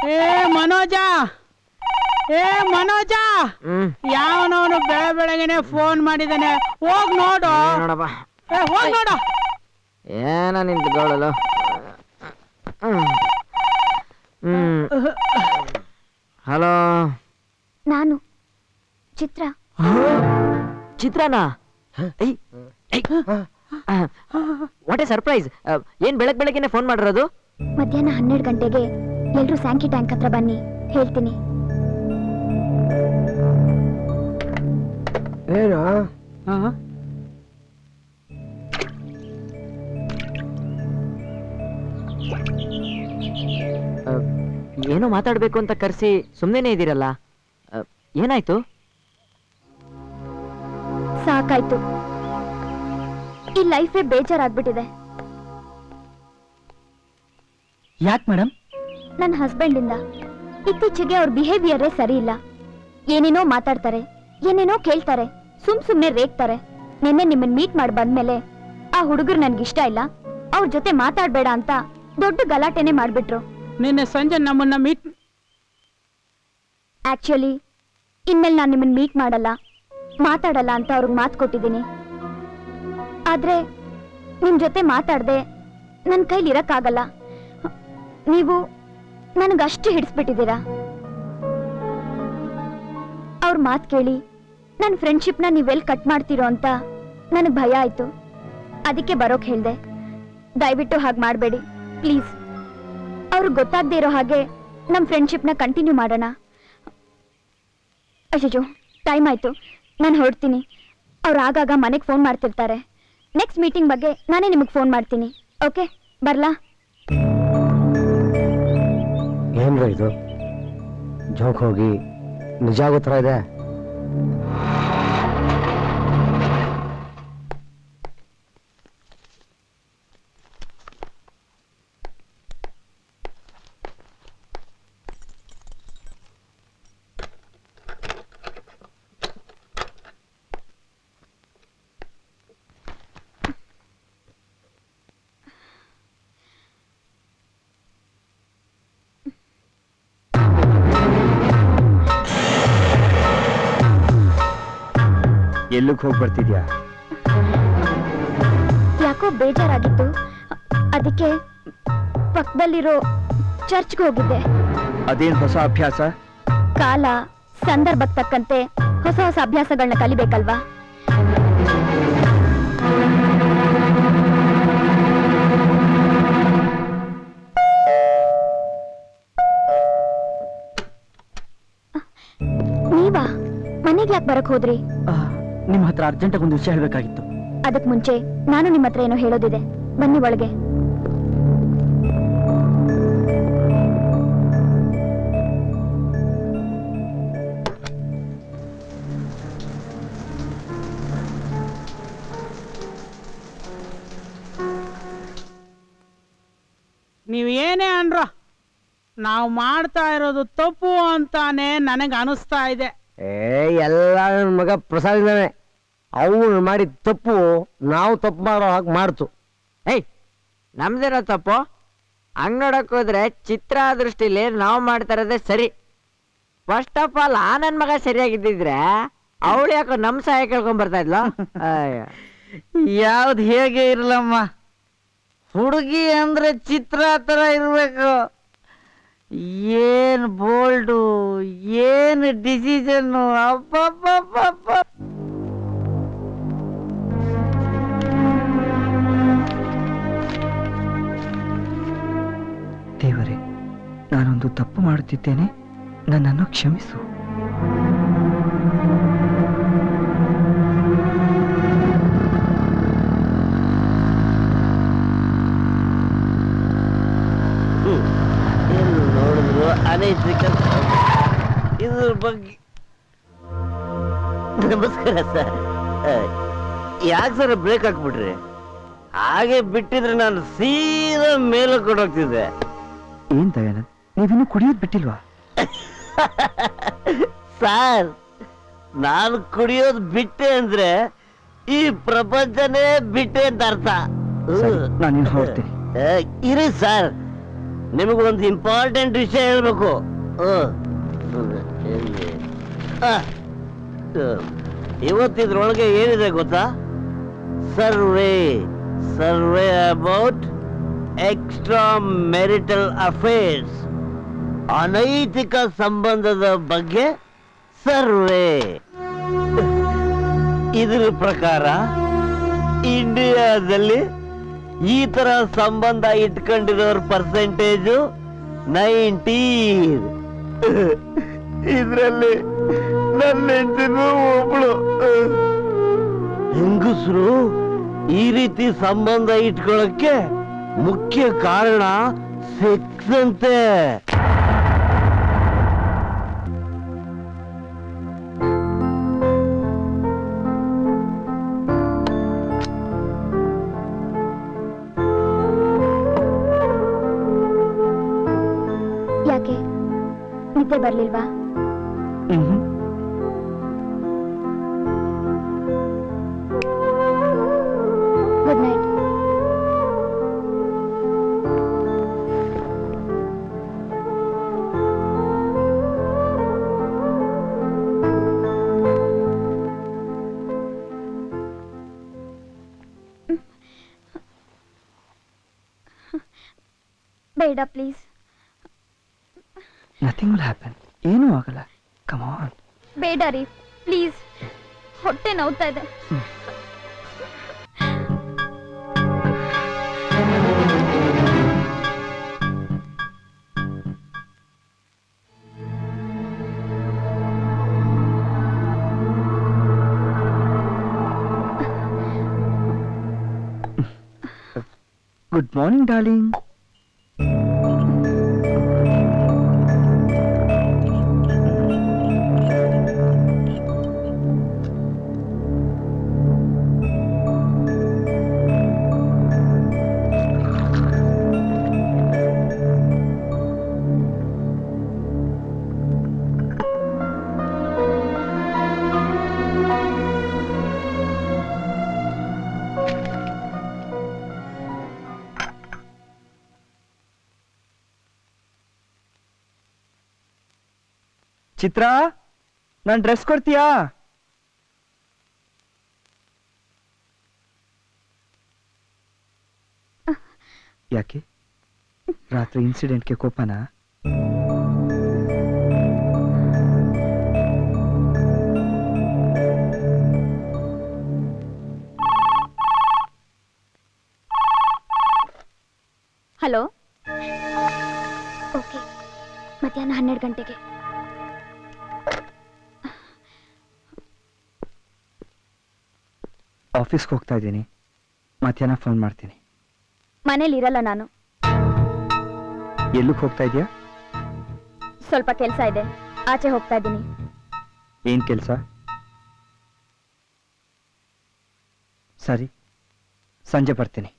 ಏ ಮನೋಜ, ಏ ಮನೋಜ, ಯಾವನವನು ಬೆಳಗ್ಗೆನೆ ಫೋನ್ ಮಾಡಿದಾನೆ, ಹೋಗ್ ನೋಡು. ನೋಡಪ್ಪ, ಹೋಗ್ ನೋಡು. ಏನ ನಿಂತ್ಕೊಳ್ಳಲು. ಹಲೋ, ನಾನು ಚಿತ್ರ. ಚಿತ್ರನಾ? What a surprise. ಏನ್ ಬೆಳಗ್ಗೆನೆ ಫೋನ್ ಮಾಡಿರೋದು? ಮಧ್ಯಾಹ್ನ 12 ಗಂಟೆಗೆ ಎಲ್ರೂ ಸ್ಯಾಂಕಿ ಟ್ಯಾಂಕ್ ಹತ್ರ ಬನ್ನಿ, ಹೇಳ್ತೀನಿ. ಏನೋ ಮಾತಾಡ್ಬೇಕು ಅಂತ ಕರೆಸಿ ಸುಮ್ಮನೆ ಇದ್ದೀರಲ್ಲ, ಏನಾಯ್ತು? ಸಾಕಾಯ್ತು, ಈ ಲೈಫೇ ಬೇಜಾರಾಗ್ಬಿಟ್ಟಿದೆ. ಯಾಕೆ ಮೇಡಮ್? ನನ್ನ ಹಸ್ಬೆಂಡ್ ಇಂದ ಇತ್ತೀಚೆಗೆ ಅವ್ರ ಬಿಹೇವಿಯರೇ ಸರಿ ಇಲ್ಲ. ಏನೇನೋ ಮಾತಾಡ್ತಾರೆ, ಏನೇನೋ ಕೇಳ್ತಾರೆ, ಸುಮ್ನೆ ರೇಗ್ತಾರೆ. ನಿನ್ನೆ ನಿಮ್ಮನ್ನ ಮೀಟ್ ಮಾಡಿ ಬಂದ್ಮೇಲೆ ಆ ಹುಡುಗರು ನನ್ಗಿಷ್ಟ ಇಲ್ಲ, ಅವ್ರ ಜೊತೆ ಮಾತಾಡ್ಬೇಡ ಅಂತ ದೊಡ್ಡ ಗಲಾಟೆನೆ ಮಾಡ್ಬಿಟ್ರು. ನಿನ್ನೆ ಸಂಜೆ ನಮ್ಮನ್ನ ಮೀಟ್ ಆಕ್ಚುಲಿ ಇನ್ಮೇಲೆ ನಾನು ನಿಮ್ಮನ್ನ ಮೀಟ್ ಮಾಡಲ್ಲ, ಮಾತಾಡಲ್ಲ ಅಂತ ಅವ್ರಿಗೆ ಮಾತು ಕೊಟ್ಟಿದ್ದೀನಿ. ಆದ್ರೆ ನಿಮ್ ಜೊತೆ ಮಾತಾಡ್ದೆ ನನ್ನ ಕೈಲಿ ಇರಕ್ಕಾಗಲ್ಲ. ನೀವು ನನಗಷ್ಟು ಹಿಡಿಸ್ಬಿಟ್ಟಿದ್ದೀರಾ. ಅವ್ರ ಮಾತು ಕೇಳಿ ನನ್ನ ಫ್ರೆಂಡ್ಶಿಪ್ನ ನೀವೆಲ್ಲಿ ಕಟ್ ಮಾಡ್ತೀರೋ ಅಂತ ನನಗೆ ಭಯ ಆಯ್ತು. ಅದಕ್ಕೆ ಬರೋಕ್ ಹೇಳ್ದೆ. ದಯವಿಟ್ಟು ಹಾಗೆ ಮಾಡಬೇಡಿ ಪ್ಲೀಸ್. ಅವ್ರಿಗೆ ಗೊತ್ತಾಗದೇ ಇರೋ ಹಾಗೆ ನಮ್ಮ ಫ್ರೆಂಡ್ಶಿಪ್ನ ಕಂಟಿನ್ಯೂ ಮಾಡೋಣ. ಅಯ್ಯೋ ಟೈಮ್ ಆಯ್ತು, ನಾನು ಹೊರಡ್ತೀನಿ. ಅವ್ರು ಆಗಾಗ ಮನೆಗೆ ಫೋನ್ ಮಾಡ್ತಿರ್ತಾರೆ. ನೆಕ್ಸ್ಟ್ ಮೀಟಿಂಗ್ ಬಗ್ಗೆ ನಾನೇ ನಿಮಗೆ ಫೋನ್ ಮಾಡ್ತೀನಿ. ಓಕೆ, ಬರ್ಲಾ? ಏನ್ರ ಇದು ಜೋಕ್ ಹೋಗಿ ನಿಜ ಆಗೋ ಥರ ಇದೆ. ಎಲ್ಲಿಗೆ ಹೋಗಿ ಬರ್ತಿದ್ಯಾ? ಯಾಕೋ ಬೇಜಾರಾಗಿತ್ತು, ಅದಕ್ಕೆ ಪಕ್ಕದಲ್ಲಿರೋ ಚರ್ಚ್ಗೆ ಹೋಗಿದ್ದೆ. ಅದೇನ್ ಹೊಸ ಅಭ್ಯಾಸ? ಕಾಲ ಸಂದರ್ಭಕ್ಕೆ ತಕ್ಕಂತೆ ಹೊಸ ಹೊಸ ಅಭ್ಯಾಸಗಳನ್ನ ಕಲಿಬೇಕಲ್ವಾ? ನೀವಾ ಮನೆಗೆ ಯಾಕೆ ಬರಕ್ ಹೋದ್ರಿ? ನಿಮ್ಮ ಹತ್ರ ಅರ್ಜೆಂಟಾಗಿ ಒಂದು ವಿಷಯ ಹೇಳ್ಬೇಕಾಗಿತ್ತು. ಅದಕ್ ಮುಂಚೆ ನಾನು ನಿಮ್ಮ ಹತ್ರ ಏನೋ ಹೇಳೋದಿದೆ, ಬನ್ನಿ ಒಳಗೆ. ನೀವು ಏನೇ ಅನ್ರೋ, ನಾವು ಮಾಡ್ತಾ ಇರೋದು ತಪ್ಪು ಅಂತಾನೆ ನನಗೆ ಅನಿಸ್ತಾ ಇದೆ. ಎಲ್ಲ ನನ್ನ ಮಗ ಪ್ರಸಾದ್ ಇದ್ದಾನೆ, ಅವನು ಮಾಡಿ ತಪ್ಪು ನಾವು ತಪ್ಪು ಮಾಡೋ ಹಾಗೆ ಮಾಡ್ತು. ಏಯ್, ನಮ್ದೇನೋ ತಪ್ಪು? ಹಂಗ್ ನೋಡಕ್ ಹೋದ್ರೆ ಚಿತ್ರ ದೃಷ್ಟಿಲಿ ನಾವು ಮಾಡ್ತಾ ಇರೋದೇ ಸರಿ. ಫಸ್ಟ್ ಆಫ್ ಆಲ್ ಆ ನನ್ ಮಗ ಸರಿಯಾಗಿದ್ದಿದ್ರೆ ಅವಳು ಯಾಕೋ ನಮ್ ಸಹಾಯ ಕೇಳ್ಕೊಂಡ್ ಬರ್ತಾ ಇದ್ಲು. ಯಾವ್ದು ಹೇಗೆ ಇರಲಮ್ಮ, ಹುಡುಗಿ ಅಂದ್ರೆ ಚಿತ್ರ ತರ ಇರ್ಬೇಕು. ಏನ್ ಬೋಲ್ಡು, ಏನ್ ಡಿಸಿಷನ್ನು, ಅಪ್ಪಪ್ಪಪ್ಪ. ದೇವರೇ, ನಾನೊಂದು ತಪ್ಪು ಮಾಡುತ್ತಿದ್ದೇನೆ, ನನ್ನನ್ನು ಕ್ಷಮಿಸು. ನೋಡಿದ್ರು ಅನೈತಿಕಲ್ ಇದ್ರ ಬಗ್ಗೆ. ನಮಸ್ಕಾರ ಸರ್. ಯಾಕೆ ಸರ್ ಬ್ರೇಕ್ ಹಾಕ್ಬಿಟ್ರಿ? ಹಾಗೆ ಬಿಟ್ಟಿದ್ರೆ ನಾನು ಸೀದಾ ಮೇಲೆ ಕೊಡೋಗ್ತಿದ್ದೆ. ಏನ್ ದಯಾನಂದ್, ನೀವಿನ್ನು ಕುಡಿಯೋದು ಬಿಟ್ಟಿಲ್ವಾ? ಸರ್, ನಾನು ಕುಡಿಯೋದು ಬಿಟ್ಟೆ ಅಂದ್ರೆ ಈ ಪ್ರಪಂಚನೇ ಬಿಟ್ಟೆ ಅಂತ ಅರ್ಥ. ನಾನು ಹೊರಡ್ತೀನಿ. ಇರಿ ಸರ್, ನಿಮಗೊಂದು ಇಂಪಾರ್ಟೆಂಟ್ ವಿಷಯ ಹೇಳ್ಬೇಕು. ಇವತ್ತಿದ್ರೊಳಗೆ ಏನಿದೆ ಗೊತ್ತಾ? Survey survey about extra marital affairs, ಅನೈತಿಕ ಸಂಬಂಧದ ಬಗ್ಗೆ ಸರ್ವೆ. ಇದ್ರ ಪ್ರಕಾರ ಇಂಡಿಯಾದಲ್ಲಿ ಈ ತರ ಸಂಬಂಧ ಇಟ್ಕೊಂಡಿರೋರ್ ಪರ್ಸೆಂಟೇಜು 19. ಇದ್ರಲ್ಲಿ ನನ್ನ ಹೆಂಡತಿನೂ ಒಬ್ಳು. ಹೆಂಗಸರು ಈ ರೀತಿ ಸಂಬಂಧ ಇಟ್ಕೊಳ್ಳಕ್ಕೆ ಮುಖ್ಯ ಕಾರಣ ಸೆಕ್ಸ್ ಅಂತೆ. ಯಾಕೆ ನಿದ್ದೆ ಬರ್ಲಿಲ್ವಾ? Good night. ಬೇಡ ಪ್ಲೀಸ್. Nothing will happen. ಏನೂ ಆಗಲ್ಲ. Come on. ಬೇಡ ರೀ ಪ್ಲೀಸ್, ಹೊಟ್ಟೆ ನೋವ್ತಾ ಇದೆ. Good morning darling. ಚಿತ್ರಾ, ನಾನ್ ಡ್ರೆಸ್ ಕೊಡ್ತೀಯಾ? ಯಾಕೆ ರಾತ್ರಿ ಇನ್ಸಿಡೆಂಟ್ಗೆ ಕೋಪನಾ? ಹಲೋ. ಓಕೆ, ಮಧ್ಯಾಹ್ನ 12 ಗಂಟೆಗೆ. ಆಫೀಸ್ಗೆ ಹೋಗ್ತಾ ಇದ್ದೀನಿ, ಮಧ್ಯಾಹ್ನ ಫೋನ್ ಮಾಡ್ತೀನಿ. ಮನೇಲಿ ಇರಲ್ಲ ನಾನು. ಎಲ್ಲಿಗೆ ಹೋಗ್ತಾ ಇದೆಯಾ? ಸ್ವಲ್ಪ ಕೆಲಸ ಇದೆ, ಆಚೆ ಹೋಗ್ತಾ ಇದ್ದೀನಿ. ಏನ್ ಕೆಲಸ? ಸರಿ, ಸಂಜೆ ಬರ್ತೀನಿ.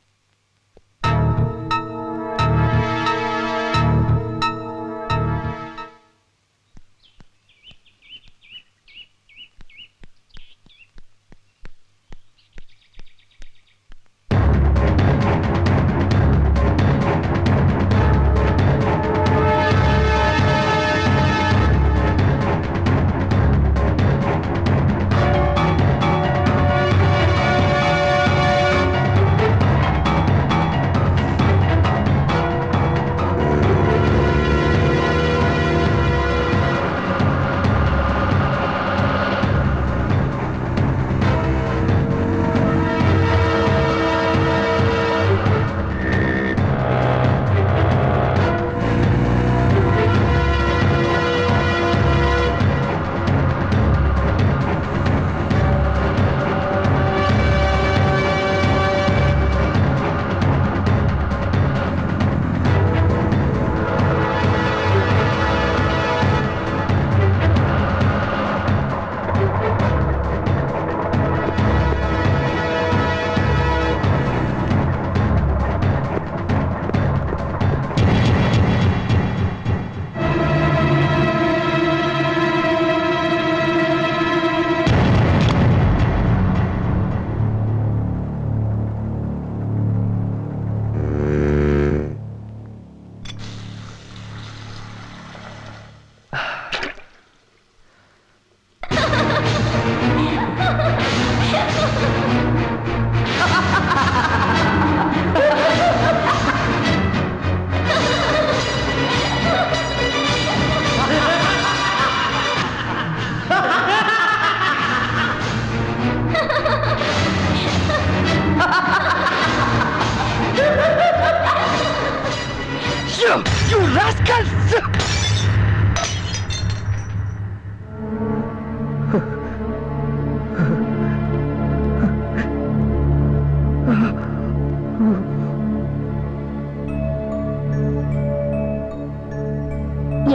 rascals!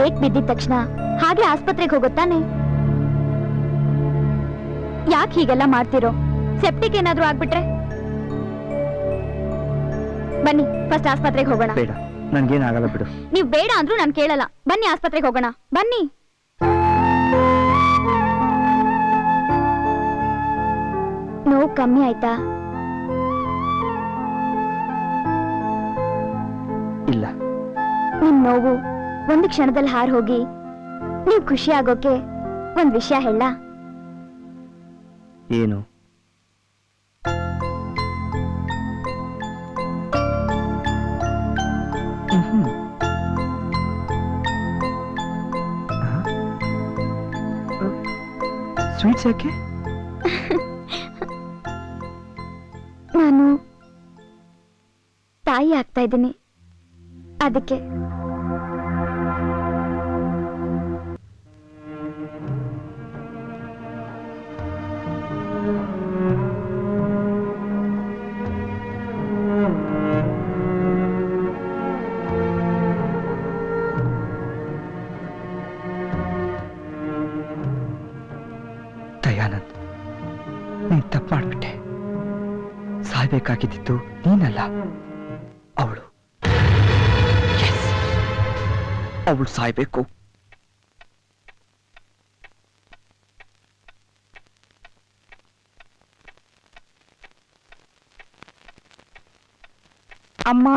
ಏಟ್ ಬಿದ್ದಿದ ತಕ್ಷಣ ಹಾಗೆ ಆಸ್ಪತ್ರೆಗೆ ಹೋಗುತ್ತಾನೆ. ಯಾಕೆ ಹೀಗೆಲ್ಲ ಮಾಡ್ತಿರೋ? ಸೆಪ್ಟಿಕ್ ಏನಾದ್ರೂ ಆಗ್ಬಿಟ್ರೆ? ಬನ್ನಿ ಫಸ್ಟ್ ಆಸ್ಪತ್ರೆಗೆ ಹೋಗೋಣ. ಬೇಡ, ನನ್ಗೇನಾಗಲ್ಲ ಬಿಡು. ನೀವ್ ಬೇಡ ಅಂದ್ರೂ ನಾನು ಕೇಳಲ್ಲ. ಬನ್ನಿ ಆಸ್ಪತ್ರೆಗೆ ಹೋಗೋಣ, ಬನ್ನಿ. ನೋವು ಕಮ್ಮಿ ಆಯ್ತಾ? ಇಲ್ಲ. ನಿಮ್ ನೋವು ಒಂದು ಕ್ಷಣದಲ್ಲಿ ಹಾರ್ ಹೋಗಿ ನೀವು ಖುಷಿ ಆಗೋಕೆ ಒಂದ್ ವಿಷಯ ಹೇಳ. ಏನು? ಸ್ವೀಟ್ಸ್ ಯಾಕೆ? ನಾನು ತಾಯಿ ಆಗ್ತಾ ಇದ್ದೀನಿ, ಅದಕ್ಕೆ. ದಯಾನಂದ್, ನೀನ್ ತಪ್ಪು ಮಾಡ್ಬಿಟ್ಟೆ. ಸಾಯ್ಬೇಕಾಗಿದ್ದು ನೀನಲ್ಲ, ಅವಳು. ಅವಳು ಸಾಯ್ಬೇಕು. ಅಮ್ಮ,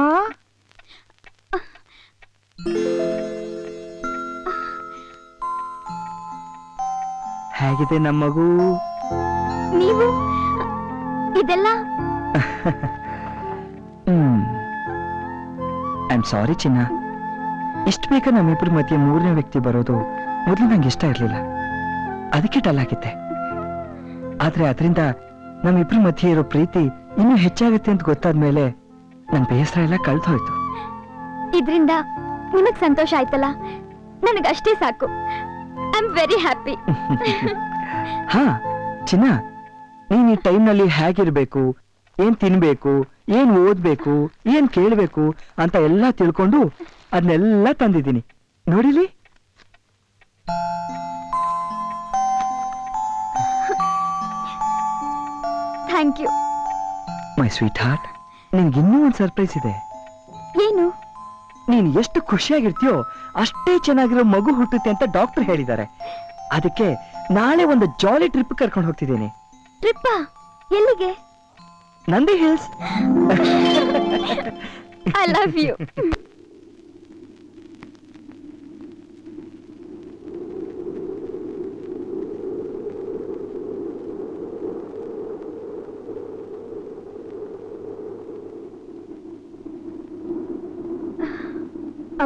ಹೇಗಿದೆ ನಮ್ಮ ಮಗು? ನೀವು ಇದೆಲ್ಲ ಐ ಆಮ್ ಸಾರಿ ಚಿನ್ನ. ಇಷ್ಟು ಬೇಗ ನಮ್ಮಿಬ್ಬರ ಮಧ್ಯೆ ಮೂರನೇ ವ್ಯಕ್ತಿ ಬರೋದು ಮೊದಲು ನಂಗೆ ಇಷ್ಟ ಇರಲಿಲ್ಲ. ಅದಕ್ಕೆ ಡಲ್ ಆಗಿದ್ದೆ. ಆದ್ರೆ ಅದರಿಂದ ನಮ್ಮಿಬ್ಬರ ಮಧ್ಯೆ ಇರೋ ಪ್ರೀತಿ ಇನ್ನೂ ಹೆಚ್ಚಾಗುತ್ತೆ ಅಂತ ಗೊತ್ತಾದ್ಮೇಲೆ ನನ್ನ ಬೇಸರ ಎಲ್ಲ ಕಳ್ದು ಹೋಯ್ತು. ಇದ್ರಿಂದ ನಿಮಗ್ ಸಂತೋಷ ಆಯ್ತಲ್ಲ, ನನಗಷ್ಟೇ ಸಾಕು. I am very happy. ಹಾ ಚಿನ್ನ, ನೀನ್ ಈ ಟೈಮ್ನಲ್ಲಿ ಹೇಗಿರ್ಬೇಕು, ಏನ್ ತಿನ್ಬೇಕು, ಏನ್ ಓದ್ಬೇಕು, ಏನ್ ಕೇಳ್ಬೇಕು ಅಂತ ಎಲ್ಲ ತಿಳ್ಕೊಂಡು ಅದನ್ನೆಲ್ಲ ತಂದಿದ್ದೀನಿ. ನೋಡಿಲಿ. Thank you. My sweetheart, ನಿನ್ಗಿನ್ನೂ ಒಂದು ಸರ್ಪ್ರೈಸ್ ಇದೆ. ಏನು? ನೀನ್ ಎಷ್ಟು ಖುಷಿಯಾಗಿರ್ತೀಯೋ ಅಷ್ಟೇ ಚೆನ್ನಾಗಿರೋ ಮಗು ಹುಟ್ಟುತ್ತೆ ಅಂತ ಡಾಕ್ಟರ್ ಹೇಳಿದ್ದಾರೆ. ಅದಕ್ಕೆ ನಾಳೆ ಒಂದು ಜಾಲಿ ಟ್ರಿಪ್ ಕರ್ಕೊಂಡು ಹೋಗ್ತಿದ್ದೀನಿ. ಟ್ರಿಪ್ಪಾ? ಎಲ್ಲಿಗೆ? Nandi hills. I love you.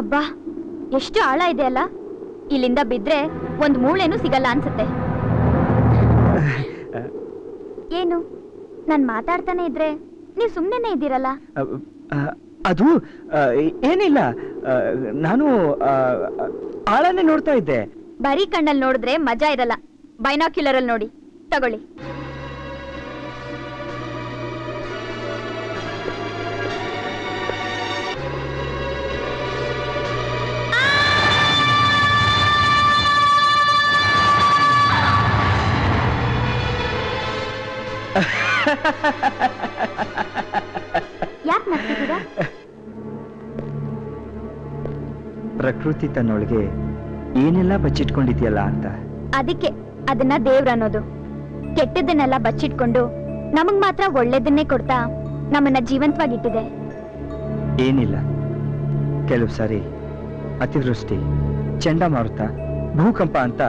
ಅಬ್ಬಾ, ಎಷ್ಟು ಆಳ ಇದೆ ಅಲ್ಲ. ಇಲ್ಲಿಂದ ಬಿದ್ರೆ ಒಂದ್ ಮೂಳೆನೂ ಸಿಗಲ್ಲ ಅನ್ಸುತ್ತೆ. ಏನು, ನಾನ್ ಮಾತಾಡ್ತಾನೆ ಇದ್ರೆ ನೀವ್ ಸುಮ್ನೆನೆ ಇದ್ದೀರಲ್ಲ? ಅದು ಏನಿಲ್ಲ, ನಾನು ಆಳನ್ನೇ ನೋಡ್ತಾ ಇದ್ದೆ. ಬರೀ ಕಣ್ಣಲ್ಲಿ ನೋಡಿದ್ರೆ ಮಜಾ ಇರಲ್ಲ, ಬೈನಾಕ್ಯುಲರ್ ಅಲ್ಲಿ ನೋಡಿ. ತಗೊಳ್ಳಿ. ಯಾಕೆ ನಗ್ತಿದ್ದೀರಾ? ಪ್ರಕೃತಿ ತನ್ನೊಳಗೆ ಏನೆಲ್ಲ ಬಚ್ಚಿಟ್ಕೊಂಡಿದ್ಯಲ್ಲ ಅಂತ. ಅದಕ್ಕೆ ಅದನ್ನ ದೇವ್ರ ಅನ್ನೋದು. ಕೆಟ್ಟದನ್ನೆಲ್ಲ ಬಚ್ಚಿಟ್ಕೊಂಡು ನಮಗ್ ಮಾತ್ರ ಒಳ್ಳೇದನ್ನೇ ಕೊಡ್ತಾ ನಮ್ಮನ್ನ ಜೀವಂತವಾಗಿಟ್ಟಿದೆ. ಏನಿಲ್ಲ, ಕೆಲವು ಸಾರಿ ಅತಿವೃಷ್ಟಿ, ಚಂಡಮಾರುತ, ಭೂಕಂಪ ಅಂತ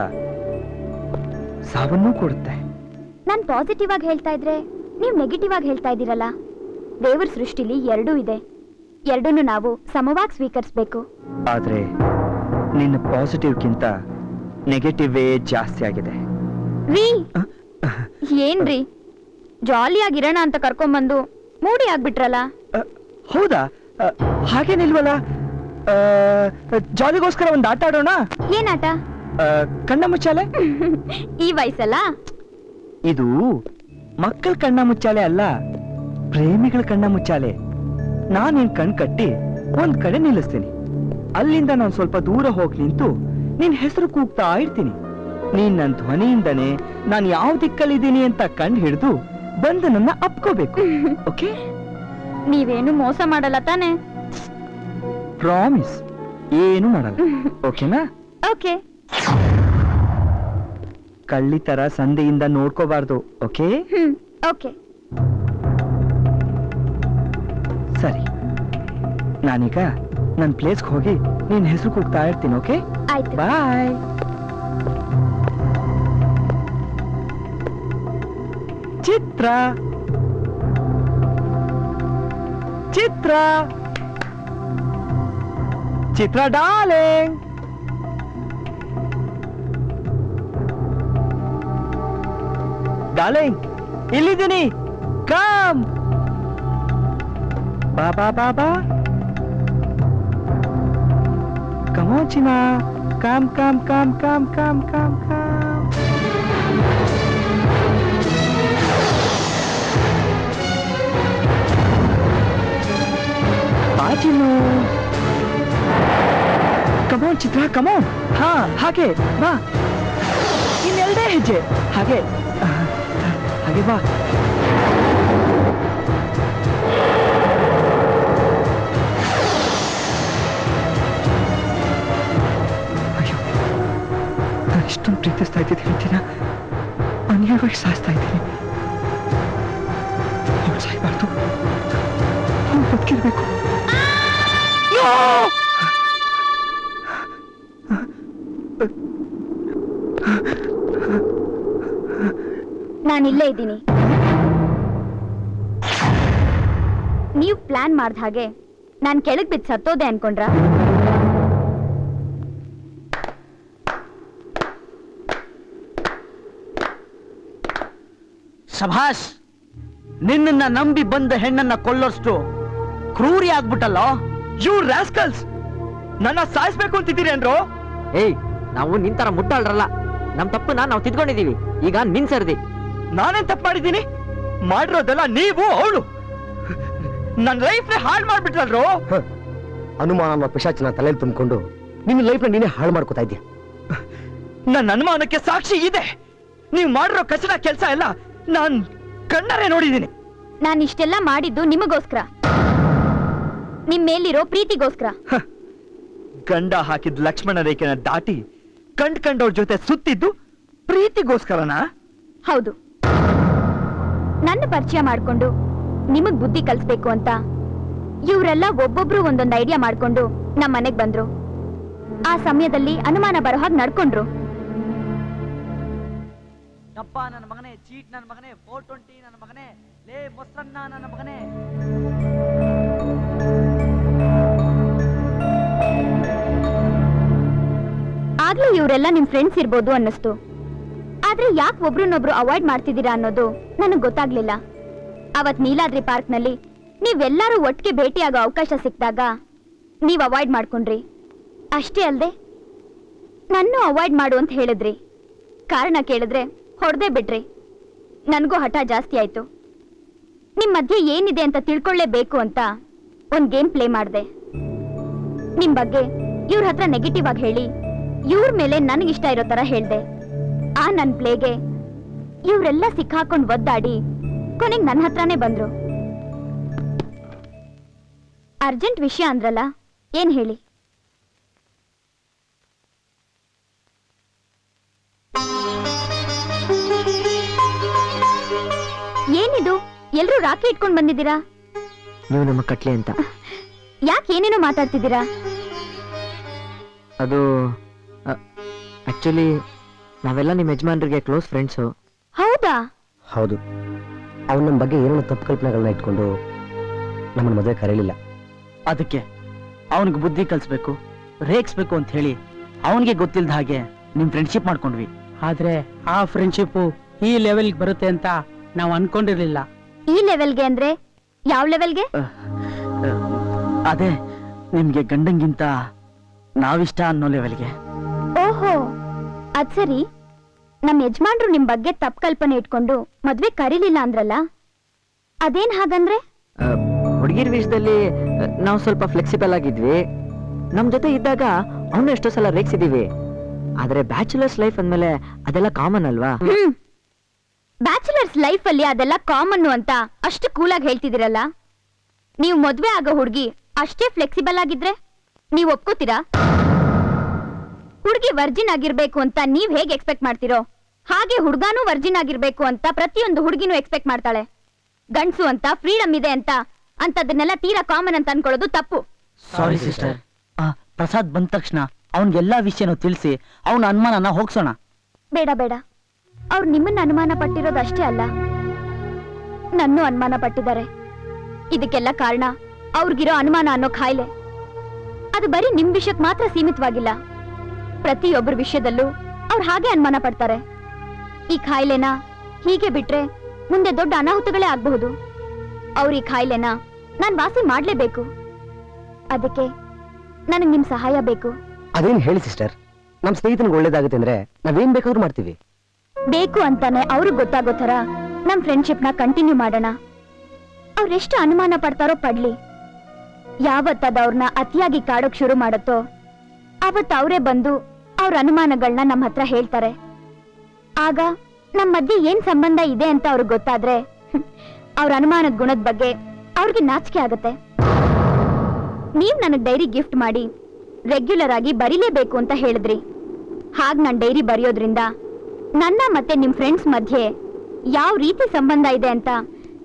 ಸಾವನ್ನೂ ಕೊಡುತ್ತೆ. ನಾನ್ ಪಾಸಿಟಿವ್ ಆಗಿ ಹೇಳ್ತಾ ಇದ್ರೆ ನೀವ್ ನೆಗೆಟಿವ್ ಆಗಿ ಹೇಳ್ತಾ ಇದ್ದೀರಲ್ಲ. ದೇವ್ರ ಸೃಷ್ಟಿಲಿ ಎರಡೂ ಇದೆ, ಎರಡನ್ನೂ ನಾವು ಸಮವಾಗಿ ಸ್ವೀಕರಿಸ್ಬೇಕು. ಆದ್ರೆ ನಿನ್ನ ಪಾಸಿಟಿವ್ಗಿಂತ ನೆಗೆಟಿವೇ ಜಾಸ್ತಿ ಆಗಿದೆ. ರೀ, ಏನ್ರಿ ಜಾಲಿಯಾಗಿರೋಣ ಅಂತ ಕರ್ಕೊಂಬಂದು ಮೂಡಿ ಆಗ್ಬಿಟ್ರಲ್ಲ. ಹೌದಾ? ಹಾಗೇನಿಲ್ವಲ್ಲ. ಜಾಲಿಗೋಸ್ಕರ ಒಂದು ಆಟ ಆಡೋಣ. ಏನಾಟ? ಕಣ್ಣ ಮುಚ್ಚಾಲೆ. ಈ ವಯಸ್ಸಲ್ಲ? ಇದು ಮಕ್ಕಳ ಕಣ್ಣ ಮುಚ್ಚಾಲೆ ಅಲ್ಲ, ಪ್ರೇಮಿಗಳ ಕಣ್ಣ ಮುಚ್ಚಾಲೆ. ನಾನ್ ನಿನ್ ಕಣ್ ಕಟ್ಟಿ ಒಂದ್ ಕಡೆ ನಿಲ್ಲಿಸ್ತೀನಿ. ಅಲ್ಲಿಂದ ನಾನು ಸ್ವಲ್ಪ ದೂರ ಹೋಗಿ ನಿಂತು ನಿನ್ ಹೆಸರು ಕೂಗ್ತಾ ಇರ್ತೀನಿ. ನೀನ್ ನನ್ ಧ್ವನಿಯಿಂದನೇ ನಾನು ಯಾವ ದಿಕ್ಕಲ್ಲಿದ್ದೀನಿ ಅಂತ ಕಂಡು ಹಿಡಿದು ಬಂದು ನನ್ನ ಅಪ್ಕೋಬೇಕು. ಓಕೆ? ನೀವೇನು ಮೋಸ ಮಾಡಲ್ಲ ತಾನೆ? ಪ್ರಾಮಿಸ್, ಏನು ಮಾಡಲ್ಲ. ಓಕೆನಾ? ಓಕೆ. ಕಳ್ಳಿ ತರ ಸಂದೆಯಿಂದ ನೋಡ್ಕೋಬಾರ್ದು. ಓಕೆ? ಓಕೆ. ಸರಿ, ನಾನೀಗ ನನ್ನ ಪ್ಲೇಸ್ಗೆ ಹೋಗಿ ನಿನ್ ಹೆಸರು ಕೂಗ್ತಾ ಇರ್ತೀನಿ. ಓಕೆ? ಆಯ್ತು. ಬಾಯ್. ಚಿತ್ರ, ಚಿತ್ರ, ಚಿತ್ರ ಡಾರ್ಲಿಂಗ್. ಡಾರ್ಲಿಂಗ್, ಇಲ್ಲಿದ್ದೀನಿ. ಕಮ್. ಬಾ ಬಾ ಬಾ ಬಾ. Come on, Chima. Come, come, come, come, come, come, come. Bye, Chinu. Come on, Chitra, come on. Ha, ಹಾಗೆ ಬಾ. ಇನ್ನೆರಡೇ ಹೆಜ್ಜೆ. ಹಾಗೆ ಹಾಗೆ ಬಾ. ಇಷ್ಟೊಂದು ಪ್ರೀತಿಸ್ತಾ ಇದ್ದಿದ್ದು ಹೇಳ್ತೀನ, ಅನ್ಯಾಯವಾಗಿ ಸಾಯಿಸ್ತಾ ಇದ್ದೀನಿ. ಅವಳು ಸಾಯ್ಬಾರ್ದು, ಅವಳು ಬದುಕಿರ್ಬೇಕು. ನಾನಿಲ್ಲೇ ಇದ್ದೀನಿ. ನೀವು ಪ್ಲಾನ್ ಮಾಡ್ದ ಹಾಗೆ ನಾನ್ ಕೆಳಗ್ ಬಿದ್ದು ಸತ್ತೋದೆ ಅನ್ಕೊಂಡ್ರ? ಸಭಾಷ್, ನಿನ್ನನ್ನ ನಂಬಿ ಬಂದ ಹೆಣ್ಣನ್ನ ಕೊಲ್ಲೋಷ್ಟು ಕ್ರೂರಿ ಆಗ್ಬಿಟ್ಟಲ್ಲ. ಯು ರಾಸ್ಕಲ್ಸ್, ನನ್ನ ಸಾಯಿಸ್ಬೇಕು ಅಂತಿದ್ದೀರಿ ಅಂದ್ರು? ಏಯ್, ನಾವು ನಿಂತರ ಮುಟ್ಟಾಳ್ರಲ್ಲ. ನಮ್ ತಪ್ಪನ್ನ ನಾವು ತಿದ್ಕೊಂಡಿದೀವಿ. ಈಗ ನಿನ್ ಸರ್ದಿ. ನಾನೇನ್ ತಪ್ಪು ಮಾಡಿದ್ದೀನಿ? ಮಾಡಿರೋದೆಲ್ಲ ನೀವು, ಅವಳು. ನನ್ನ ಲೈಫ್ ಹಾಳು ಮಾಡ್ಬಿಟ್ರಲ್ರು. ಅನುಮಾನ ಅನ್ನೋ ಪಿಶಾಚಿನ ತಲೆಯಲ್ಲಿ ತುಂಬಿಕೊಂಡು ನಿನ್ನ ಲೈಫ್ ನೀನೇ ಹಾಳು ಮಾಡ್ಕೋತಾ ಇದ್ಯಾ. ನನ್ನ ಅನುಮಾನಕ್ಕೆ ಸಾಕ್ಷಿ ಇದೆ. ನೀವು ಮಾಡಿರೋ ಕಚಡ ಕೆಲಸ ಎಲ್ಲ ನಾನ್ ಕಣ್ಣರೇ ನೋಡಿದ್ದೀನಿ. ನಾನು ಇಷ್ಟೆಲ್ಲ ಮಾಡಿದ್ದು ನಿಮಗೋಸ್ಕರ, ನಿಮ್ ಮೇಲಿರೋ ಪ್ರೀತಿಗೋಸ್ಕರ. ಗಂಡ ಹಾಕಿದ ಲಕ್ಷ್ಮಣ ರೇಖೆನ ದಾಟಿ ಕಂಡವ್ರ ಜೊತೆ ಸುತ್ತಿದ್ದು ಪ್ರೀತಿಗೋಸ್ಕರನಾ? ಹೌದು. ನನ್ನ ಪರಿಚಯ ಮಾಡ್ಕೊಂಡು ನಿಮಗ್ ಬುದ್ಧಿ ಕಲಿಸ್ಬೇಕು ಅಂತ ಇವರೆಲ್ಲ ಒಬ್ಬೊಬ್ರು ಒಂದೊಂದು ಐಡಿಯಾ ಮಾಡ್ಕೊಂಡು ನಮ್ಮ ಮನೆಗ್ ಬಂದ್ರು. ಆ ಸಮಯದಲ್ಲಿ ಅನುಮಾನ ಬರೋ ಹಾಗೆ ನಡ್ಕೊಂಡ್ರು. ಡಬ್ಬ ನನ್ನ ಮಗನೇ, ಚೀಟ್ ನನ್ನ ಮಗನೇ, 420 ನನ್ನ ಮಗನೇ, ಲೇ ಮೊಸರನ್ನ ನನ್ನ ಮಗನೇ. ಆಗ್ಲೂ ಇವರೆಲ್ಲ ನಿಮ್ ಫ್ರೆಂಡ್ಸ್ ಇರ್ಬೋದು ಅನ್ನಿಸ್ತು. ಆದ್ರೆ ಯಾಕೆ ಒಬ್ರನ್ನೊಬ್ರು ಅವಾಯ್ಡ್ ಮಾಡ್ತಿದ್ದೀರಾ ಅನ್ನೋದು ನನಗ್ ಗೊತ್ತಾಗ್ಲಿಲ್ಲ. ಅವತ್ ನೀಲಾದ್ರಿ ಪಾರ್ಕ್ ನಲ್ಲಿ ನೀವೆಲ್ಲರೂ ಒಟ್ಟಿಗೆ ಭೇಟಿಯಾಗೋ ಅವಕಾಶ ಸಿಕ್ಕಿದಾಗ ನೀವ್ ಅವಾಯ್ಡ್ ಮಾಡ್ಕೊಂಡ್ರಿ. ಅಷ್ಟೇ ಅಲ್ದೆ ನನ್ನೂ ಅವಾಯ್ಡ್ ಮಾಡು ಅಂತ ಹೇಳಿದ್ರಿ. ಕಾರಣ ಕೇಳಿದ್ರೆ ಹೊಡೆದೇ ಬಿಟ್ರಿ. ನನಗೂ ಹಠ ಜಾಸ್ತಿ ಆಯ್ತು. ನಿಮ್ ಮಧ್ಯೆ ಏನಿದೆ ಅಂತ ತಿಳ್ಕೊಳ್ಳೇಬೇಕು ಅಂತ ಒಂದ್ ಗೇಮ್ ಪ್ಲೇ ಮಾಡ್ದೆ. ನಿಮ್ ಬಗ್ಗೆ ಇವ್ರ ಹತ್ರ ನೆಗೆಟಿವ್ ಆಗಿ ಹೇಳಿ ಇವ್ರ ಮೇಲೆ ನನಗಿಷ್ಟ ಇರೋ ತರ ಹೇಳ್ದೆ. ಆ ನನ್ ಪ್ಲೇಗೆ ಇವ್ರೆಲ್ಲ ಸಿಕ್ಕಾಕೊಂಡ್ ಒದ್ದಾಡಿ ಕೊನೆಗ್ ನನ್ನ ಹತ್ರನೇ ಬಂದ್ರು. ಅರ್ಜೆಂಟ್ ವಿಷಯ ಅಂದ್ರಲ್ಲ, ಏನ್ ಹೇಳಿ? ಏನಿದು, ಎಲ್ರೂ ರಾಖಿ ಇಟ್ಕೊಂಡ್ ಬಂದಿದ್ದೀರಾ? ನೀವು ನಮ್ಮ ಕಟ್ಲೆ ಅಂತ. ಯಾಕೆ ಏನೇನೋ ಮಾತಾಡ್ತಿದ್ದೀರಾ? ಅದು ಆಕ್ಚುಲಿ ನಾವೆಲ್ಲ ನಿಮ್ಮ ಯಜಮಾನ್ರಿಗೆ ಕ್ಲೋಸ್ ಫ್ರೆಂಡ್ಸು. ಹೌದಾ? ಹೌದು. ಅವನ ನಮ್ಮ ಬಗ್ಗೆ ಏನೋ ತಪ್ಪು ಕಲ್ಪನೆಗಳನ್ನ ಇಟ್ಕೊಂಡು ನಮ್ಮನ್ನ ಮದುವೆ ಕರೀಲಿಲ್ಲ. ಅದಕ್ಕೆ ಅವನಿಗೆ ಬುದ್ಧಿ ಕಲಿಸ್ಬೇಕು, ರೇಗಿಸ್ಬೇಕು ಅಂತ ಹೇಳಿ ಅವನಿಗೆ ಗೊತ್ತಿಲ್ಲದ ಹಾಗೆ ನಿಮ್ ಫ್ರೆಂಡ್ಶಿಪ್ ಮಾಡ್ಕೊಂಡ್ವಿ. ಆದ್ರೆ ಆ ಫ್ರೆಂಡ್ಶಿಪ್ ಈ ಲೆವೆಲ್ಗೆ ಬರುತ್ತೆ ಅಂತ ನಾವು ಅನ್ಕೊಂಡಿರ್ಲಿಲ್ಲ. ಈ ಲೆವೆಲ್ಗೆ ಅಂದ್ರೆ ಯಾವ ಲೆವೆಲ್ಗೆ? ಅದೇ ನಿಮ್ಗೆ ಗಂಡಂಗಿಂತ ನಾವಿಷ್ಟ ಅನ್ನೋ ಲೆವೆಲ್ಗೆ. ಓಹೋ ಅದ್ ಸರಿ, ನಮ್ ಯಜಮಾನ್ರು ನಿಮ್ ಬಗ್ಗೆ ತಪ್ಪು ಕಲ್ಪನೆ ಇಟ್ಕೊಂಡು ಮದ್ವೆ ಕರೀಲಿಲ್ಲ ಅಂದ್ರಲ್ಲ, ಅದೇನ್ ಹಾಗಂದ್ರೆ? ಹುಡುಗಿರ್ ವಿಷಯದಲ್ಲಿ ನಾವು ಸ್ವಲ್ಪ ಫ್ಲೆಕ್ಸಿಬಲ್ ಆಗಿದ್ವಿ. ನಮ್ ಜೊತೆ ಇದ್ದಾಗ ಅವನು ಎಷ್ಟೋ ಸಲ ರೇಗ್ಸಿದೀವಿ. ಆದ್ರೆ ಬ್ಯಾಚುಲರ್ಸ್ ಲೈಫ್ ಅಂದ್ಮೇಲೆ ಅದೆಲ್ಲ ಕಾಮನ್ ಅಲ್ವಾ? ಬ್ಯಾಚುಲರ್ಸ್ ಲೈಫ್ ಅಲ್ಲಿ ಅದೆಲ್ಲ ಕಾಮನ್ ಅಂತ ಅಷ್ಟು ಕೂಲಾಗಿ ಹೇಳ್ತಿದಿರಲ್ಲ. ನೀವು ಮದ್ವೆ ಆಗೋ ಹುಡುಗಿ ಅಷ್ಟೇ ಫ್ಲೆಕ್ಸಿಬಲ್ ಆಗಿದ್ರೆ ನೀವ್ ಒಪ್ಕೋತೀರಾ? ಹುಡುಗಿ ವರ್ಜಿನ್ ಆಗಿರ್ಬೇಕು ಅಂತ ನೀವ್ ಹೇಗೆ ಎಕ್ಸ್ಪೆಕ್ಟ್ ಮಾಡ್ತಿರೋ ಹಾಗೆ ಹುಡುಗಾನು ವರ್ಜಿನ್ ಆಗಿರ್ಬೇಕು ಅಂತ ಪ್ರತಿಯೊಂದು ಹುಡುಗಿನೂ ಎಕ್ಸ್ಪೆಕ್ಟ್ ಮಾಡ್ತಾಳೆ. ಗಂಡ್ಸು ಅಂತ ಫ್ರೀಡಮ್ ಇದೆ ಅಂತ ಅಂತದನ್ನೆಲ್ಲ ತೀರಾ ಕಾಮನ್ ಅಂತ ಅನ್ಕೊಳ್ಳೋದು ತಪ್ಪು. Sorry sister. ಪ್ರಸಾದ್ ಬಂದ ತಕ್ಷಣ ಅವನ್ಗೆಲ್ಲಾ ವಿಷಯನೂ ತಿಳಿಸಿ ಅವನ ಅನುಮಾನನ ಹೋಗ್ಸೋಣ. ಬೇಡ ಬೇಡ, ಅವ್ರು ನಿಮ್ಮನ್ನ ಅನುಮಾನ ಪಟ್ಟಿರೋದು ಅಷ್ಟೇ ಅಲ್ಲ, ನನ್ನೂ ಅನುಮಾನ ಪಟ್ಟಿದ್ದಾರೆ. ಇದಕ್ಕೆಲ್ಲ ಕಾರಣ ಅವ್ರಿಗಿರೋ ಅನುಮಾನ ಅನ್ನೋ ಖಾಯಿಲೆ. ಅದು ಬರೀ ನಿಮ್ ವಿಷಯಕ್ಕೆ ಮಾತ್ರ ಸೀಮಿತವಾಗಿಲ್ಲ, ಪ್ರತಿಯೊಬ್ಬರ ವಿಷಯದಲ್ಲೂ ಅವ್ರು ಹಾಗೆ ಅನುಮಾನ ಪಡ್ತಾರೆ. ಈ ಖಾಯಿಲೆನ ಹೀಗೆ ಬಿಟ್ರೆ ಮುಂದೆ ದೊಡ್ಡ ಅನಾಹುತಗಳೇ ಆಗಬಹುದು. ಅವ್ರ ಈ ಖಾಯಿಲೆನ ನಾನ್ ವಾಸಿ ಮಾಡ್ಲೇಬೇಕು. ಅದಕ್ಕೆ ನನಗೆ ನಿಮ್ ಸಹಾಯ ಬೇಕು. ಅದೇನ್ ಹೇಳಿ ಸಿಸ್ಟರ್, ನಮ್ ಸ್ನೇಹಿತನಿಗೆ ಒಳ್ಳೇದಾಗುತ್ತೆ ಅಂದ್ರೆ ನಾವೇನ್ ಬೇಕಾದ್ರೂ ಮಾಡ್ತೀವಿ. ಬೇಕು ಅಂತಾನೆ ಅವ್ರಿಗೆ ಗೊತ್ತಾಗೋ ಥರ ನಮ್ ಫ್ರೆಂಡ್ಶಿಪ್ ನ ಕಂಟಿನ್ಯೂ ಮಾಡೋಣ. ಅವ್ರೆಷ್ಟು ಅನುಮಾನ ಪಡ್ತಾರೋ ಪಡ್ಲಿ, ಯಾವತ್ತದ ಅವ್ರನ್ನ ಅತಿಯಾಗಿ ಕಾಡೋಕ್ ಶುರು ಮಾಡತ್ತೋ ಅವತ್ತು ಅವರೇ ಬಂದು ಅವ್ರ ಅನುಮಾನಗಳನ್ನ ನಮ್ಮ ಹತ್ರ ಹೇಳ್ತಾರೆ. ಆಗ ನಮ್ ಮಧ್ಯೆ ಏನ್ ಸಂಬಂಧ ಇದೆ ಅಂತ ಅವ್ರಿಗೆ ಗೊತ್ತಾದ್ರೆ ಅವ್ರ ಅನುಮಾನದ ಗುಣದ ಬಗ್ಗೆ ಅವ್ರಿಗೆ ನಾಚಿಕೆ ಆಗತ್ತೆ. ನೀವ್ ನನಗ್ ಡೈರಿ ಗಿಫ್ಟ್ ಮಾಡಿ ರೆಗ್ಯುಲರ್ ಆಗಿ ಬರೀಲೇಬೇಕು ಅಂತ ಹೇಳಿದ್ರಿ. ಹಾಗ್ ನಾನ್ ಡೈರಿ ಬರೆಯೋದ್ರಿಂದ ನನ್ನ ಮತ್ತೆ ನಿಮ್ ಫ್ರೆಂಡ್ಸ್ ಮಧ್ಯೆ ಯಾವ ರೀತಿ ಸಂಬಂಧ ಇದೆ ಅಂತ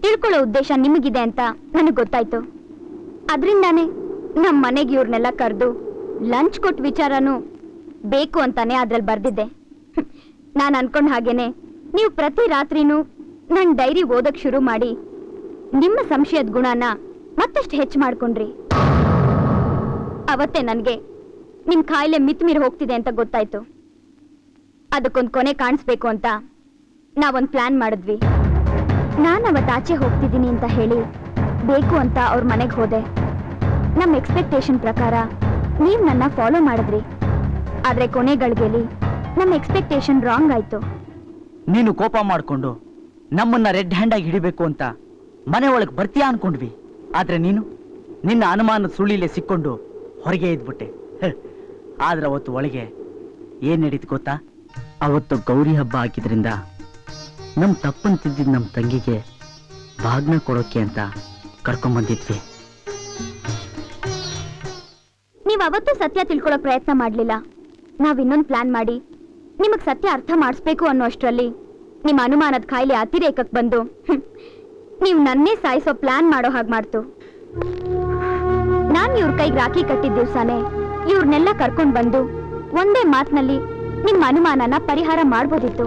ತಿಳ್ಕೊಳ್ಳೋ ಉದ್ದೇಶ ನಿಮಗಿದೆ ಅಂತ ನನಗ್ ಗೊತ್ತಾಯ್ತು. ಅದ್ರಿಂದಾನೇ ನಮ್ ಮನೆಗೆ ಇವ್ರನ್ನೆಲ್ಲ ಕರೆದು ಲಂಚ್ ಕೊಟ್ಟ ವಿಚಾರನೂ ಬೇಕು ಅಂತಾನೆ ಅದ್ರಲ್ಲಿ ಬರ್ದಿದ್ದೆ. ನಾನ್ ಅನ್ಕೊಂಡ್ ಹಾಗೇನೆ ನೀವು ಪ್ರತಿ ರಾತ್ರಿನೂ ನನ್ ಡೈರಿ ಓದಕ್ ಶುರು ಮಾಡಿ ನಿಮ್ಮ ಸಂಶಯದ ಗುಣನ ಮತ್ತಷ್ಟು ಹೆಚ್ಚು ಮಾಡ್ಕೊಂಡ್ರಿ. ಅವತ್ತೇ ನನ್ಗೆ ನಿಮ್ ಕಾಯಿಲೆ ಮಿತ್ಮೀರಿ ಹೋಗ್ತಿದೆ ಅಂತ ಗೊತ್ತಾಯ್ತು. ಅದಕ್ಕೊಂದು ಕೊನೆ ಕಾಣಿಸ್ಬೇಕು ಅಂತ ನಾವೊಂದು ಪ್ಲಾನ್ ಮಾಡಿದ್ವಿ. ನಾನು ಅವತ್ತು ಆಚೆ ಹೋಗ್ತಿದ್ದೀನಿ ಅಂತ ಹೇಳಿ ಬೇಕು ಅಂತ ಅವ್ರ ಮನೆಗೆ ಹೋದೆ. ನಮ್ಮ ಎಕ್ಸ್ಪೆಕ್ಟೇಷನ್ ಪ್ರಕಾರ ನೀವು ನನ್ನ ಫಾಲೋ ಮಾಡಿದ್ರಿ. ಆದ್ರೆ ಕೊನೆ ಗಳಿಗೆಲಿ ನಮ್ಮ ಎಕ್ಸ್ಪೆಕ್ಟೇಷನ್ ರಾಂಗ್ ಆಯ್ತು. ನೀನು ಕೋಪ ಮಾಡ್ಕೊಂಡು ನಮ್ಮನ್ನ ರೆಡ್ ಹ್ಯಾಂಡ್ ಆಗಿ ಹಿಡಿಬೇಕು ಅಂತ ಮನೆ ಒಳಗೆ ಬರ್ತೀಯಾ ಅನ್ಕೊಂಡ್ವಿ. ಆದ್ರೆ ನೀನು ನಿನ್ನ ಅನುಮಾನದ ಸುಳಿಲೆ ಸಿಕ್ಕೊಂಡು ಹೊರಗೆ ಇದ್ಬಿಟ್ಟೆ. ಆದ್ರೆ ಅವತ್ತು ಒಳಗೆ ಏನ್ ನಡೀತು ಗೊತ್ತಾ? ಅವತ್ತು ಗೌರಿ ಹಬ್ಬ ಹಾಕಿದ್ರಿಂದ ನಮ್ ತಪ್ಪನ್ ತಿದ್ದಿದ್ ನಮ್ ತಂಗಿಗೆ ಭಾಗ್ನ ಕೊಡೋಕೆ ಅಂತ ಕರ್ಕೊಂಡ್ಬಂದಿದ್ವಿ. ನೀವ್ ಅವತ್ತು ಸತ್ಯ ತಿಳ್ಕೊಳ್ಳೋಕ್ ಪ್ರಯತ್ನ ಮಾಡ್ಲಿಲ್ಲ. ನಾವ್ ಇನ್ನೊಂದು ಪ್ಲಾನ್ ಮಾಡಿ ನಿಮಗ್ ಸತ್ಯ ಅರ್ಥ ಮಾಡಿಸ್ಬೇಕು ಅನ್ನೋ ಅಷ್ಟರಲ್ಲಿ ನಿಮ್ಮ ಅನುಮಾನದ ಕಾಯಿಲೆ ಅತಿರೇಕಕ್ಕೆ ಬಂದು ನೀವ್ ನನ್ನೇ ಸಾಯಿಸೋ ಪ್ಲಾನ್ ಮಾಡೋ ಹಾಗೆ ಮಾಡ್ತು. ನಾನ್ ಇವ್ರ ಕೈಗೆ ರಾಖಿ ಕಟ್ಟಿದ ದಿವ್ಸಾನೇ ಇವ್ರನ್ನೆಲ್ಲ ಕರ್ಕೊಂಡ್ ಬಂದು ಒಂದೇ ಮಾತಿನಲ್ಲಿ ನಿಮ್ಮ ಅನುಮಾನನ ಪರಿಹಾರ ಮಾಡ್ಬೋದಿತ್ತು.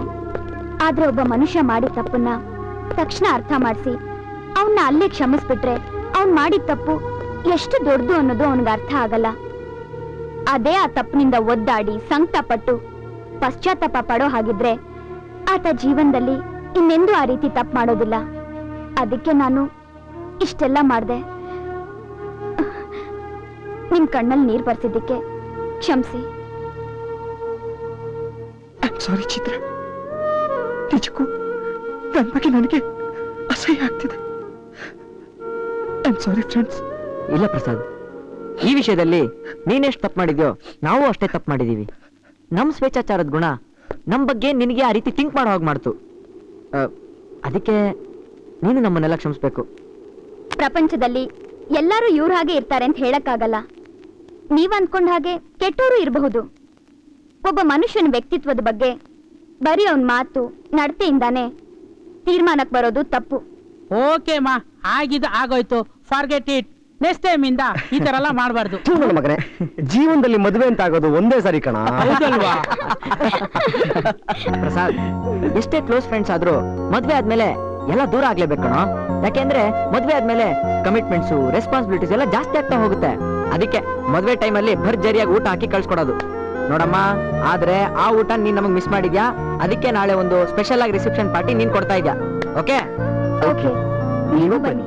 ಆದ್ರೆ ಒಬ್ಬ ಮನುಷ್ಯ ಮಾಡಿದ ತಪ್ಪನ್ನ ತಕ್ಷಣ ಅರ್ಥ ಮಾಡಿಸಿ ಅವನ್ನ ಅಲ್ಲೇ ಕ್ಷಮಿಸ್ಬಿಟ್ರೆ ಅವ್ನ್ ಮಾಡಿದ ತಪ್ಪು ಎಷ್ಟು ದೊಡ್ಡದು ಅನ್ನೋದು ಅವನಿಗೆ ಅರ್ಥ ಆಗಲ್ಲ. ಅದೇ ಆ ತಪ್ಪಿನಿಂದ ಒದ್ದಾಡಿ ಸಂಕಟ ಪಟ್ಟು ಪಶ್ಚಾತ್ತಾಪ ಪಡೋ ಹಾಗಿದ್ರೆ ಆತ ಜೀವನದಲ್ಲಿ ಇನ್ನೆಂದೂ ಆ ರೀತಿ ತಪ್ಪು ಮಾಡೋದಿಲ್ಲ. ಅದಕ್ಕೆ ನಾನು ಇಷ್ಟೆಲ್ಲ ಮಾಡ್ದೆ. ನಿಮ್ ಕಣ್ಣಲ್ಲಿ ನೀರ್ ಬರ್ಸಿದ್ದಕ್ಕೆ ಕ್ಷಮಿಸಿ. ಸಾರಿ ಚಿತ್ರ, ನಿಜಕ್ಕೂ ನನ್ನ ಬಗ್ಗೆ ನನಗೆ ಅಸಹ್ಯ ಆಗ್ತಿದೆ. Sorry friends. ಇಲ್ಲ ಪ್ರಸಾದ್, ಈ ವಿಷಯದಲ್ಲಿ ನೀನೆಷ್ಟು ತಪ್ಪು ಮಾಡಿದ್ಯೋ ನಾವು ಅಷ್ಟೇ ತಪ್ಪು ಮಾಡಿದೀವಿ. ನಮ್ ಸ್ವೇಚ್ಛಾಚಾರದ ಗುಣ ನಮ್ ಬಗ್ಗೆ ನಿನಗೆ ಆ ರೀತಿ ಥಿಂಕ್ ಮಾಡೋ ಹಾಗೆ ಮಾಡ್ತು. ಅದಕ್ಕೆ ನೀನು ನಮ್ಮನ್ನೆಲ್ಲ ಕ್ಷಮಿಸ್ಬೇಕು. ಪ್ರಪಂಚದಲ್ಲಿ ಎಲ್ಲರೂ ಇವ್ರ ಹಾಗೆ ಇರ್ತಾರೆ ಅಂತ ಹೇಳಕ್ಕಾಗಲ್ಲ. ನೀವ್ ಅನ್ಕೊಂಡ ಹಾಗೆ ಕೆಟ್ಟೋರು ಇರಬಹುದು. ಒಬ್ಬ ಮನುಷ್ಯನ ವ್ಯಕ್ತಿತ್ವದ ಬಗ್ಗೆ ಬರೀ ಅವನ್ ಮಾತು ನಡತೆಯಿಂದಾನೆ ತೀರ್ಮಾನಕ್ಕೆ ಬರೋದು ತಪ್ಪು. ಓಕೆ ಮಾ, ಆಗಿದ್ದು ಆಗೋಯ್ತು, ಫಾರ್ಗೆಟ್ ಇಟ್. ನೆಕ್ಸ್ಟ್ ಟೈಮ್ ಇಂದ ಈ ತರ ಎಲ್ಲ ಮಾಡಬಾರ್ದು. ಮಗನೇ, ಜೀವನದಲ್ಲಿ ಮದುವೆ ಅಂತ ಆಗೋದು ಒಂದೇ ಸರಿ ಕಣ. ಹೌದಲ್ವಾ? ಪ್ರಸಾದ್, ಎಷ್ಟೇ ಕ್ಲೋಸ್ ಫ್ರೆಂಡ್ಸ್ ಆದ್ರೂ ಮದ್ವೆ ಆದ್ಮೇಲೆ ಎಲ್ಲ ದೂರ ಆಗ್ಲೇಬೇಕು ಕಣೋ. ಯಾಕೆಂದ್ರೆ ಮದ್ವೆ ಆದ್ಮೇಲೆ ಕಮಿಟ್ಮೆಂಟ್ಸ್, ರೆಸ್ಪಾನ್ಸಿಬಿಲಿಟೀಸ್ ಎಲ್ಲ ಜಾಸ್ತಿ ಆಗ್ತಾ ಹೋಗುತ್ತೆ. ಅದಕ್ಕೆ ಮದ್ವೆ ಟೈಮಲ್ಲಿ ಭರ್ಜರಿಯಾಗಿ ಊಟ ಹಾಕಿ ಕಳ್ಸ್ಕೊಡೋದು. ನೋಡಮ್ಮ, ಆದ್ರೆ ಆ ಊಟ ನೀನ್ ನಮಗ್ ಮಿಸ್ ಮಾಡಿದ್ಯಾ. ಅದಕ್ಕೆ ನಾಳೆ ಒಂದು ಸ್ಪೆಷಲ್ ಆಗಿ ರಿಸೆಪ್ಷನ್ ಪಾರ್ಟಿ ನೀನ್ ಕೊಡ್ತಾ ಇದ್ಯಾ. ಓಕೆ? ಓಕೆ, ನೀವು ಬನ್ನಿ.